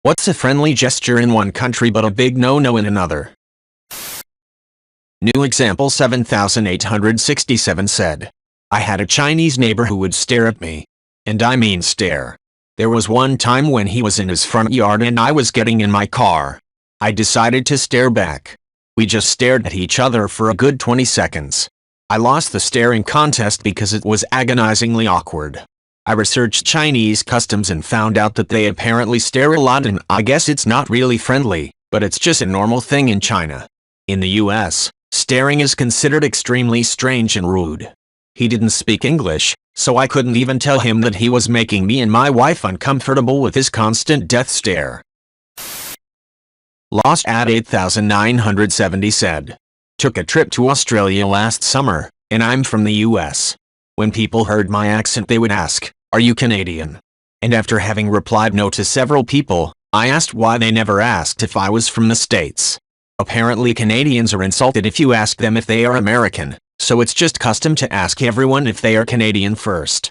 What's a friendly gesture in one country but a big no-no in another? New example 7867 said. I had a Chinese neighbor who would stare at me. And I mean stare. There was one time when he was in his front yard and I was getting in my car. I decided to stare back. We just stared at each other for a good 20 seconds. I lost the staring contest because it was agonizingly awkward. I researched Chinese customs and found out that they apparently stare a lot, and I guess it's not really friendly, but it's just a normal thing in China. In the US, staring is considered extremely strange and rude. He didn't speak English, so I couldn't even tell him that he was making me and my wife uncomfortable with his constant death stare. Lost at 8970 said. Took a trip to Australia last summer, and I'm from the US. When people heard my accent they would ask, "Are you Canadian?" And after having replied no to several people, I asked why they never asked if I was from the States. Apparently Canadians are insulted if you ask them if they are American, so it's just custom to ask everyone if they are Canadian first.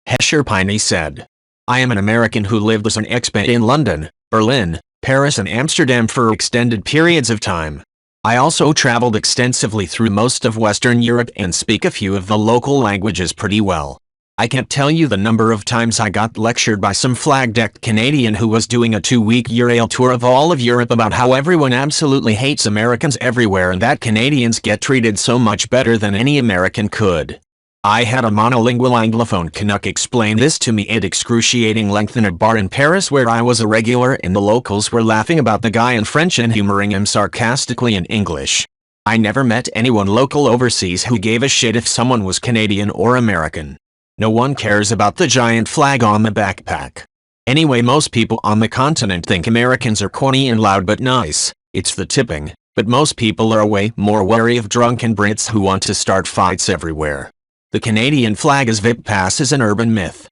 Hesher Piney said. I am an American who lived as an expat in London, Berlin, Paris and Amsterdam for extended periods of time. I also traveled extensively through most of Western Europe and speak a few of the local languages pretty well. I can't tell you the number of times I got lectured by some flag-decked Canadian who was doing a 2-week Eurail tour of all of Europe about how everyone absolutely hates Americans everywhere and that Canadians get treated so much better than any American could. I had a monolingual Anglophone Canuck explain this to me at excruciating length in a bar in Paris where I was a regular and the locals were laughing about the guy in French and humoring him sarcastically in English. I never met anyone local overseas who gave a shit if someone was Canadian or American. No one cares about the giant flag on the backpack. Anyway, most people on the continent think Americans are corny and loud but nice. It's the tipping, but most people are way more wary of drunken Brits who want to start fights everywhere. The Canadian flag as VIP pass is an urban myth.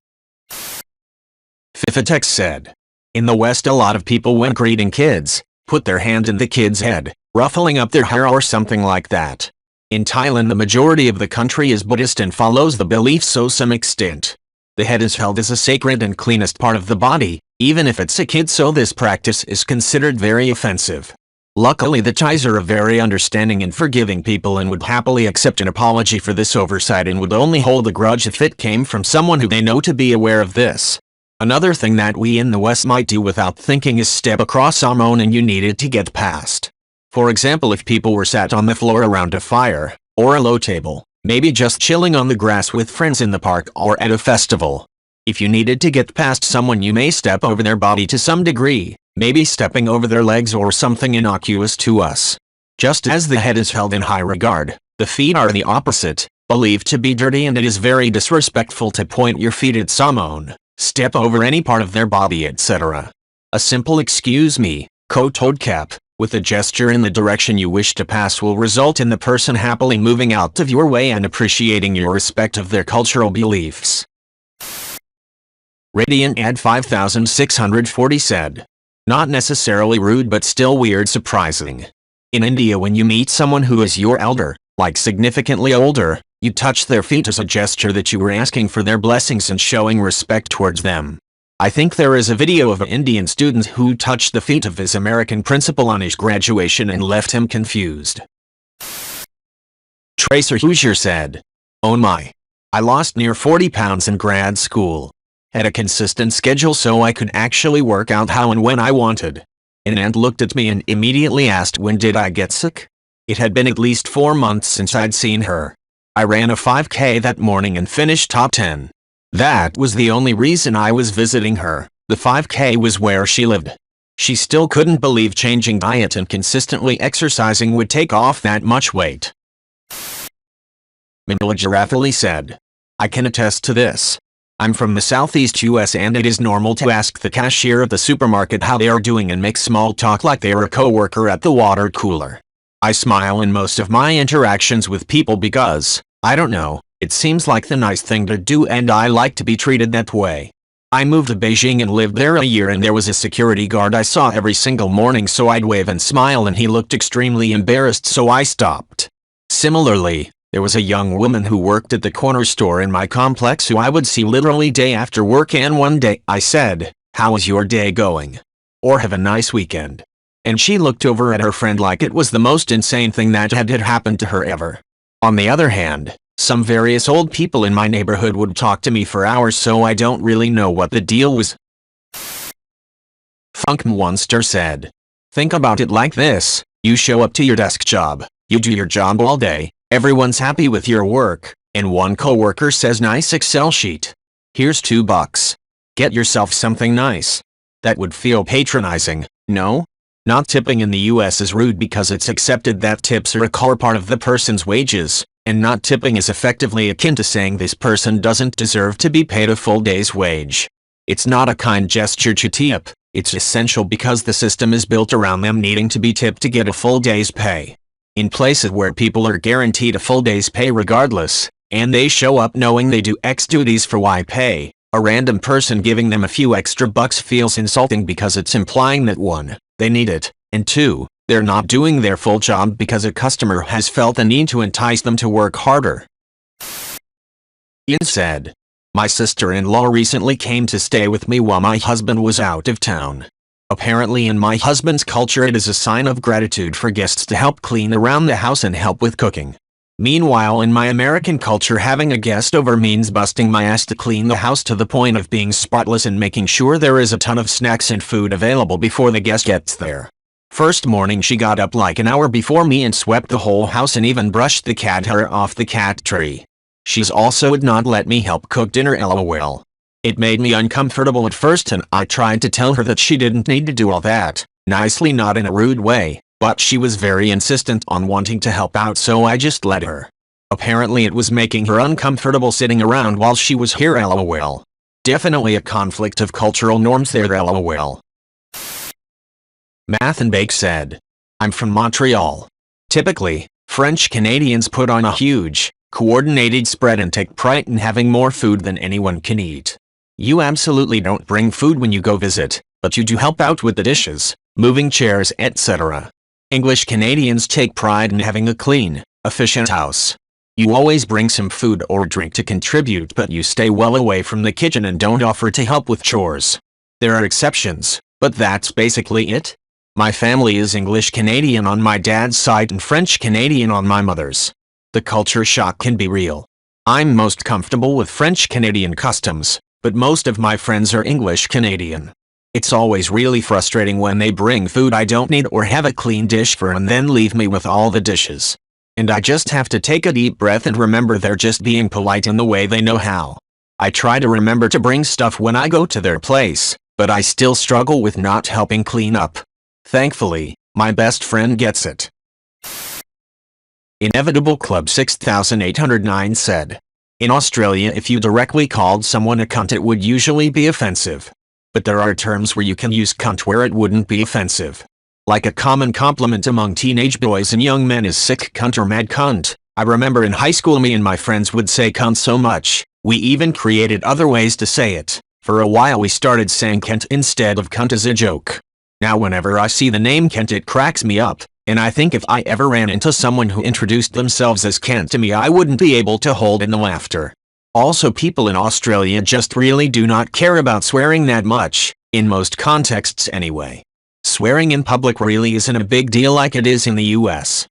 Fifitex said. In the West a lot of people when greeting kids, put their hand in the kid's head, ruffling up their hair or something like that. In Thailand the majority of the country is Buddhist and follows the belief to some extent. The head is held as a sacred and cleanest part of the body, even if it's a kid, so this practice is considered very offensive. Luckily the Thais are a very understanding and forgiving people and would happily accept an apology for this oversight and would only hold a grudge if it came from someone who they know to be aware of this. Another thing that we in the West might do without thinking is step across someone and you needed to get past. For example, if people were sat on the floor around a fire, or a low table, maybe just chilling on the grass with friends in the park or at a festival. If you needed to get past someone you may step over their body to some degree, maybe stepping over their legs or something innocuous to us. Just as the head is held in high regard, the feet are the opposite, believed to be dirty, and it is very disrespectful to point your feet at someone, step over any part of their body, etc. A simple "excuse me, coat cap," with a gesture in the direction you wish to pass will result in the person happily moving out of your way and appreciating your respect of their cultural beliefs. Radiant Ad 5640 said. Not necessarily rude but still weird surprising. In India when you meet someone who is your elder, like significantly older, you touch their feet as a gesture that you were asking for their blessings and showing respect towards them. I think there is a video of an Indian student who touched the feet of his American principal on his graduation and left him confused. Tracer Hoosier said. Oh my. I lost near 40 pounds in grad school. Had a consistent schedule so I could actually work out how and when I wanted. An aunt looked at me and immediately asked when did I get sick? It had been at least 4 months since I'd seen her. I ran a 5K that morning and finished top 10. That was the only reason I was visiting her. The 5K was where she lived. She still couldn't believe changing diet and consistently exercising would take off that much weight. Mandela Giraffely said. I can attest to this. I'm from the Southeast US and it is normal to ask the cashier of the supermarket how they are doing and make small talk like they are a coworker at the water cooler. I smile in most of my interactions with people because, I don't know, it seems like the nice thing to do and I like to be treated that way. I moved to Beijing and lived there a year and there was a security guard I saw every single morning so I'd wave and smile and he looked extremely embarrassed so I stopped. Similarly, there was a young woman who worked at the corner store in my complex who I would see literally day after work and one day I said, How is your day going? Or have a nice weekend. And she looked over at her friend like it was the most insane thing that had happened to her ever. On the other hand, some various old people in my neighborhood would talk to me for hours, so I don't really know what the deal was. Funk Monster said. Think about it like this. You show up to your desk job, you do your job all day, everyone's happy with your work, and one coworker says nice Excel sheet. Here's $2. Get yourself something nice. That would feel patronizing, no? Not tipping in the US is rude because it's accepted that tips are a core part of the person's wages, and not tipping is effectively akin to saying this person doesn't deserve to be paid a full day's wage. It's not a kind gesture to tip, it's essential because the system is built around them needing to be tipped to get a full day's pay. In places where people are guaranteed a full day's pay regardless, and they show up knowing they do X duties for Y pay, a random person giving them a few extra bucks feels insulting because it's implying that 1, they need it, and 2, they're not doing their full job because a customer has felt the need to entice them to work harder. Ian said, my sister-in-law recently came to stay with me while my husband was out of town. Apparently in my husband's culture it is a sign of gratitude for guests to help clean around the house and help with cooking. Meanwhile in my American culture having a guest over means busting my ass to clean the house to the point of being spotless and making sure there is a ton of snacks and food available before the guest gets there. First morning she got up like an hour before me and swept the whole house and even brushed the cat hair off the cat tree. She's also would not let me help cook dinner, lol. It made me uncomfortable at first and I tried to tell her that she didn't need to do all that, nicely, not in a rude way, but she was very insistent on wanting to help out, so I just let her. Apparently it was making her uncomfortable sitting around while she was here, lol. Definitely a conflict of cultural norms there, lol. Math and Bake said, I'm from Montreal. Typically, French Canadians put on a huge, coordinated spread and take pride in having more food than anyone can eat. You absolutely don't bring food when you go visit, but you do help out with the dishes, moving chairs, etc. English Canadians take pride in having a clean, efficient house. You always bring some food or drink to contribute, but you stay well away from the kitchen and don't offer to help with chores. There are exceptions, but that's basically it. My family is English Canadian on my dad's side and French Canadian on my mother's. The culture shock can be real. I'm most comfortable with French Canadian customs, but most of my friends are English Canadian. It's always really frustrating when they bring food I don't need or have a clean dish for and then leave me with all the dishes. And I just have to take a deep breath and remember they're just being polite in the way they know how. I try to remember to bring stuff when I go to their place, but I still struggle with not helping clean up. Thankfully, my best friend gets it. Inevitable Club 6809 said, in Australia if you directly called someone a cunt it would usually be offensive. But there are terms where you can use cunt where it wouldn't be offensive. Like a common compliment among teenage boys and young men is sick cunt or mad cunt. I remember in high school me and my friends would say cunt so much, we even created other ways to say it. For a while we started saying Kent instead of cunt as a joke. Now whenever I see the name Kent it cracks me up, and I think if I ever ran into someone who introduced themselves as Kent to me I wouldn't be able to hold in the laughter. Also people in Australia just really do not care about swearing that much, in most contexts anyway. Swearing in public really isn't a big deal like it is in the US.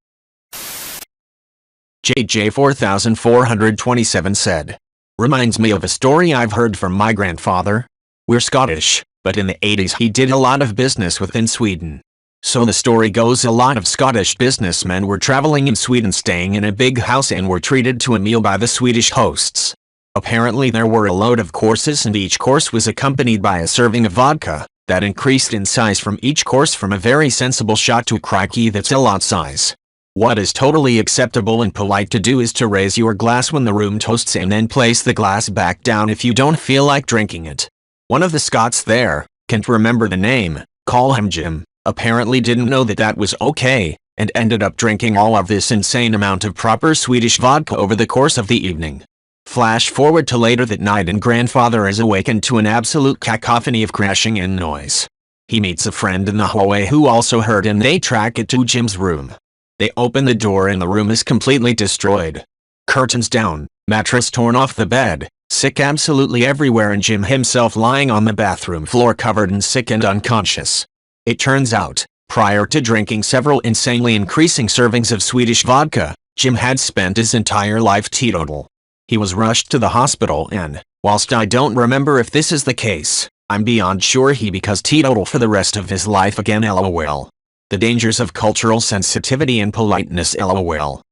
JJ4427 said, reminds me of a story I've heard from my grandfather. We're Scottish, but in the 80s he did a lot of business within Sweden. So the story goes a lot of Scottish businessmen were traveling in Sweden staying in a big house and were treated to a meal by the Swedish hosts. Apparently there were a load of courses and each course was accompanied by a serving of vodka, that increased in size from each course from a very sensible shot to crikey that's a lot size. What is totally acceptable and polite to do is to raise your glass when the room toasts and then place the glass back down if you don't feel like drinking it. One of the Scots there, can't remember the name, call him Jim, apparently didn't know that that was okay, and ended up drinking all of this insane amount of proper Swedish vodka over the course of the evening. Flash forward to later that night and grandfather is awakened to an absolute cacophony of crashing and noise. He meets a friend in the hallway who also heard and they track it to Jim's room. They open the door and the room is completely destroyed. Curtains down, mattress torn off the bed, Sick absolutely everywhere, and Jim himself lying on the bathroom floor covered in sick and unconscious. It turns out, prior to drinking several insanely increasing servings of Swedish vodka, Jim had spent his entire life teetotal. He was rushed to the hospital and, whilst I don't remember if this is the case, I'm beyond sure he becomes teetotal for the rest of his life again, lol. The dangers of cultural sensitivity and politeness, lol.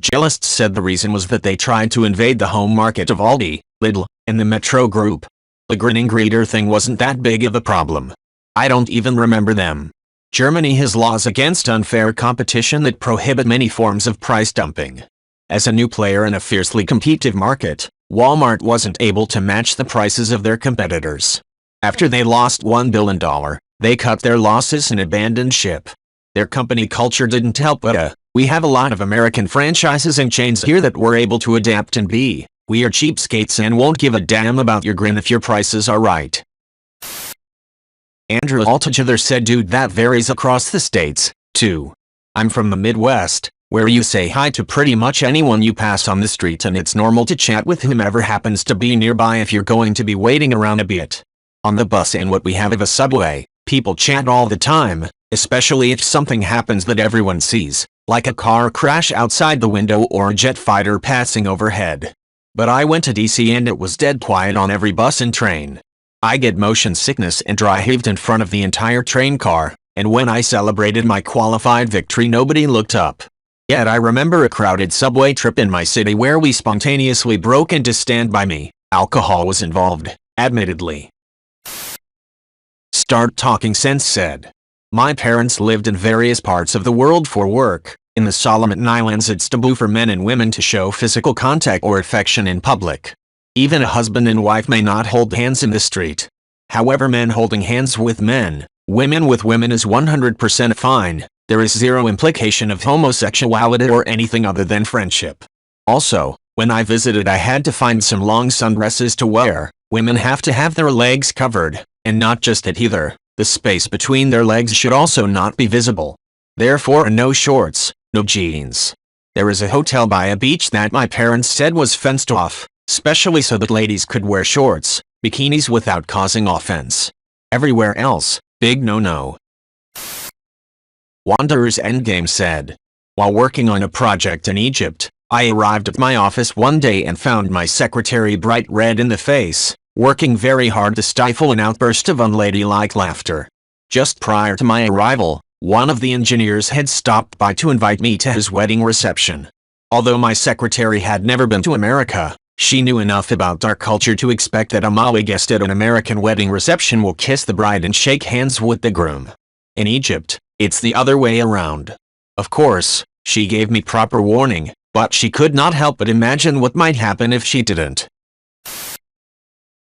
Jealous said the reason was that they tried to invade the home market of Aldi, Lidl, and the Metro Group. The grinning greeter thing wasn't that big of a problem. I don't even remember them. Germany has laws against unfair competition that prohibit many forms of price dumping. As a new player in a fiercely competitive market, Walmart wasn't able to match the prices of their competitors. After they lost $1 billion, they cut their losses and abandoned ship. Their company culture didn't help, but we have a lot of American franchises and chains here that were able to adapt and be. We are cheapskates and won't give a damn about your grin if your prices are right. Andrew altogether said, dude, that varies across the states, too. I'm from the Midwest, where you say hi to pretty much anyone you pass on the street, and it's normal to chat with whomever happens to be nearby if you're going to be waiting around a bit. On the bus and what we have of a subway, people chat all the time, especially if something happens that everyone sees, like a car crash outside the window or a jet fighter passing overhead. But I went to DC and it was dead quiet on every bus and train. I get motion sickness and dry heaved in front of the entire train car, and when I celebrated my qualified victory nobody looked up. Yet I remember a crowded subway trip in my city where we spontaneously broke into Stand By Me. Alcohol was involved, admittedly. Start Talking Sense said, my parents lived in various parts of the world for work. In the Solomon Islands it's taboo for men and women to show physical contact or affection in public. Even a husband and wife may not hold hands in the street. However, men holding hands with men, women with women is 100% fine. There is zero implication of homosexuality or anything other than friendship. Also, when I visited I had to find some long sundresses to wear. Women have to have their legs covered, and not just that either. The space between their legs should also not be visible. Therefore, no shorts, no jeans. There is a hotel by a beach that my parents said was fenced off, especially so that ladies could wear shorts, bikinis without causing offense. Everywhere else, big no-no. Wanderer's Endgame said, while working on a project in Egypt, I arrived at my office one day and found my secretary bright red in the face, working very hard to stifle an outburst of unladylike laughter. Just prior to my arrival, one of the engineers had stopped by to invite me to his wedding reception. Although my secretary had never been to America, she knew enough about our culture to expect that a Maui guest at an American wedding reception will kiss the bride and shake hands with the groom. In Egypt, it's the other way around. Of course, she gave me proper warning, but she could not help but imagine what might happen if she didn't.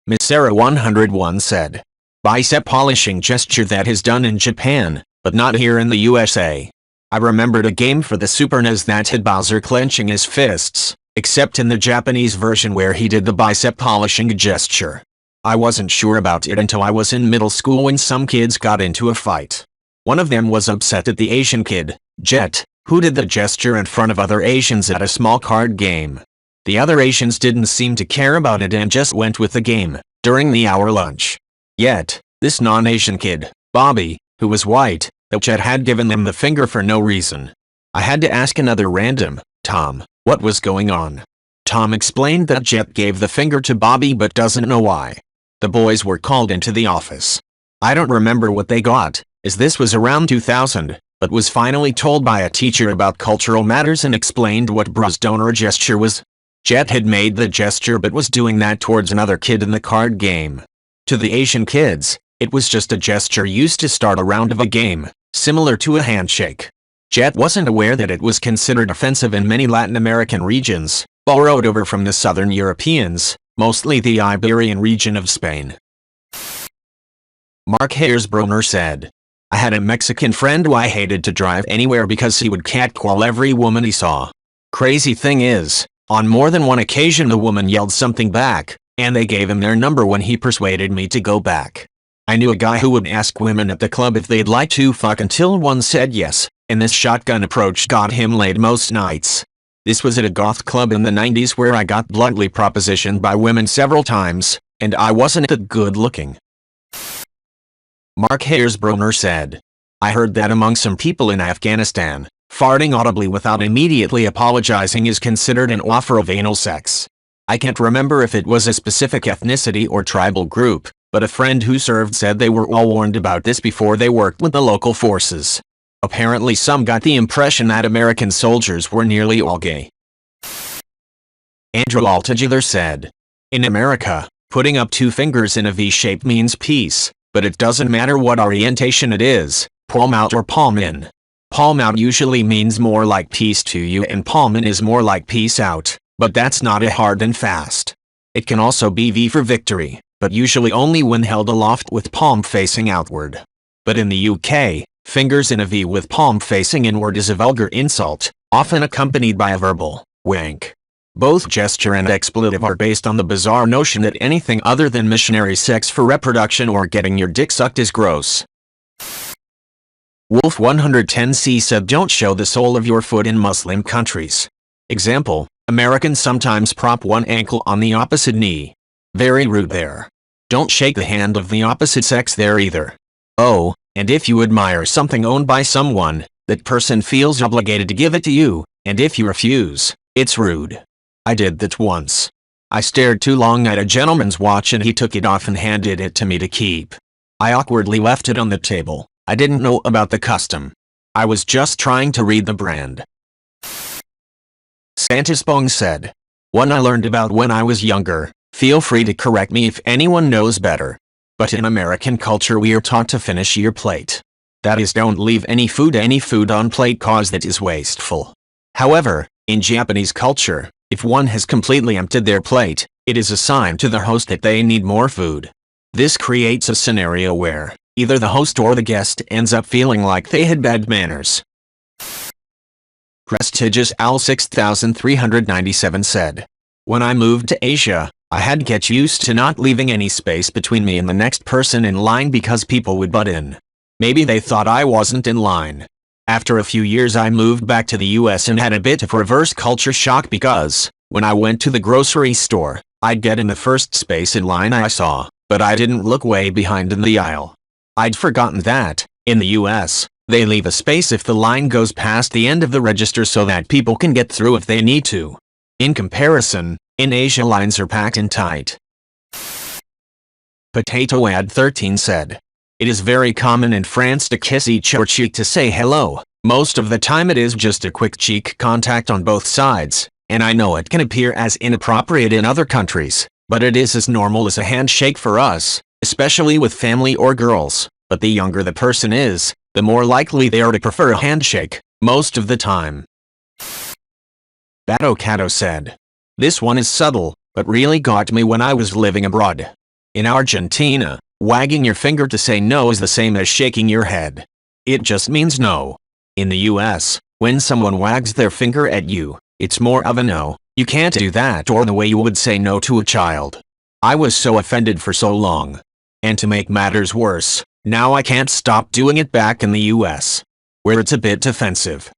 Miss Sarah 101 said, bicep polishing gesture that is done in Japan, but not here in the USA. I remembered a game for the Super NES that had Bowser clenching his fists, except in the Japanese version where he did the bicep polishing gesture. I wasn't sure about it until I was in middle school when some kids got into a fight. One of them was upset at the Asian kid, Jet, who did the gesture in front of other Asians at a small card game. The other Asians didn't seem to care about it and just went with the game, during the hour lunch. Yet, this non-Asian kid, Bobby, who was white, that Jet had given them the finger for no reason. I had to ask another random, Tom, what was going on. Tom explained that Jet gave the finger to Bobby but doesn't know why. The boys were called into the office. I don't remember what they got, as this was around 2000, but was finally told by a teacher about cultural matters and explained what Bru's donor gesture was. Jet had made the gesture but was doing that towards another kid in the card game. To the Asian kids, it was just a gesture used to start a round of a game, similar to a handshake. Jet wasn't aware that it was considered offensive in many Latin American regions, borrowed over from the Southern Europeans, mostly the Iberian region of Spain. Mark Hayersbroner said, I had a Mexican friend who I hated to drive anywhere because he would catcall every woman he saw. Crazy thing is, on more than one occasion the woman yelled something back, and they gave him their number when he persuaded me to go back. I knew a guy who would ask women at the club if they'd like to fuck until one said yes, and this shotgun approach got him laid most nights. This was at a goth club in the 90s where I got bluntly propositioned by women several times, and I wasn't that good looking. Mark Hayersbroner said, I heard that among some people in Afghanistan, farting audibly without immediately apologizing is considered an offer of anal sex. I can't remember if it was a specific ethnicity or tribal group, but a friend who served said they were all warned about this before they worked with the local forces. Apparently some got the impression that American soldiers were nearly all gay. Andrew Altogether said, in America, putting up two fingers in a V shape means peace, but it doesn't matter what orientation it is, palm out or palm in. Palm out usually means more like peace to you and palm in is more like peace out, but that's not a hard and fast. It can also be V for victory, but usually only when held aloft with palm facing outward. But in the UK, fingers in a V with palm facing inward is a vulgar insult, often accompanied by a verbal wank. Both gesture and expletive are based on the bizarre notion that anything other than missionary sex for reproduction or getting your dick sucked is gross. Wolf 110C said don't show the sole of your foot in Muslim countries. Example, Americans sometimes prop one ankle on the opposite knee. Very rude there. Don't shake the hand of the opposite sex there either. Oh, and if you admire something owned by someone, that person feels obligated to give it to you, and if you refuse, it's rude. I did that once. I stared too long at a gentleman's watch and he took it off and handed it to me to keep. I awkwardly left it on the table. I didn't know about the custom. I was just trying to read the brand. Santispong said, one I learned about when I was younger. Feel free to correct me if anyone knows better. But in American culture we are taught to finish your plate. That is, don't leave any food on plate cause that is wasteful. However, in Japanese culture, if one has completely emptied their plate, it is a sign to the host that they need more food. This creates a scenario where either the host or the guest ends up feeling like they had bad manners. Prestigious Al 6397 said, when I moved to Asia, I had to get used to not leaving any space between me and the next person in line because people would butt in. Maybe they thought I wasn't in line. After a few years I moved back to the US and had a bit of reverse culture shock because, when I went to the grocery store, I'd get in the first space in line I saw, but I didn't look way behind in the aisle. I'd forgotten that, in the US, they leave a space if the line goes past the end of the register so that people can get through if they need to. In comparison, in Asia lines are packed in tight. Potato Ad 13 said, it is very common in France to kiss each other cheek to say hello. Most of the time it is just a quick cheek contact on both sides, and I know it can appear as inappropriate in other countries, but it is as normal as a handshake for us, especially with family or girls, but the younger the person is, the more likely they are to prefer a handshake, most of the time. Bato Kato said, this one is subtle, but really got me when I was living abroad. In Argentina, wagging your finger to say no is the same as shaking your head. It just means no. In the US, when someone wags their finger at you, it's more of a no, you can't do that, or the way you would say no to a child. I was so offended for so long. And to make matters worse, now I can't stop doing it back in the US, where it's a bit offensive.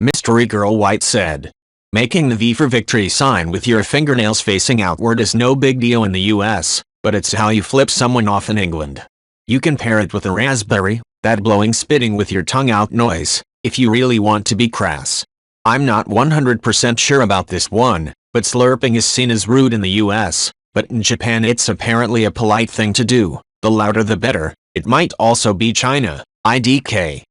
Mystery Girl White said, making the V for victory sign with your fingernails facing outward is no big deal in the US, but it's how you flip someone off in England. You can pair it with a raspberry, that blowing spitting with your tongue out noise, if you really want to be crass. I'm not 100% sure about this one, but slurping is seen as rude in the US, but in Japan it's apparently a polite thing to do. The louder the better. It might also be China, IDK.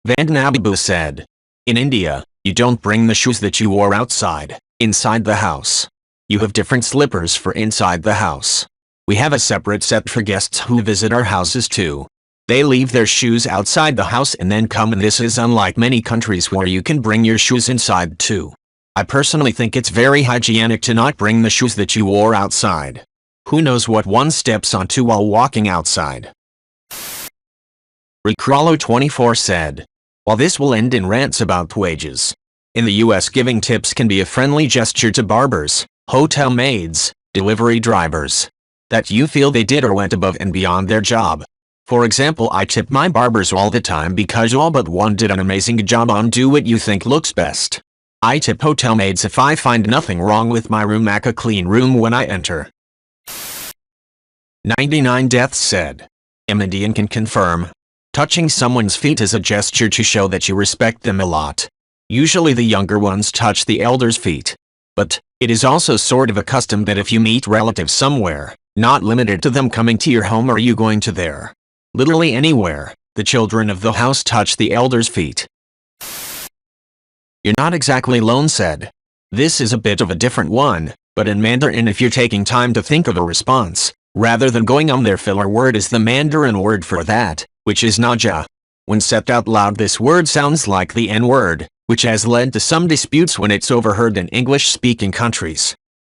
Vandanababu said, in India, you don't bring the shoes that you wore outside, inside the house. You have different slippers for inside the house. We have a separate set for guests who visit our houses too. They leave their shoes outside the house and then come, and this is unlike many countries where you can bring your shoes inside too. I personally think it's very hygienic to not bring the shoes that you wore outside. Who knows what one steps onto while walking outside? Recrawlo24 said, while this will end in rants about wages, in the US giving tips can be a friendly gesture to barbers, hotel maids, delivery drivers. That you feel they did or went above and beyond their job. For example, I tip my barbers all the time because all but one did an amazing job on do what you think looks best. I tip hotel maids if I find nothing wrong with my room, a clean room when I enter. 99 deaths said. Indian can confirm. Touching someone's feet is a gesture to show that you respect them a lot. Usually the younger ones touch the elders' feet. But it is also sort of a custom that if you meet relatives somewhere, not limited to them coming to your home or you going to there, literally anywhere, the children of the house touch the elders' feet. You're not exactly alone said. This is a bit of a different one, but in Mandarin if you're taking time to think of a response, rather than going on their filler word is the Mandarin word for that, which is naja. When said out loud this word sounds like the N-word, which has led to some disputes when it's overheard in English-speaking countries.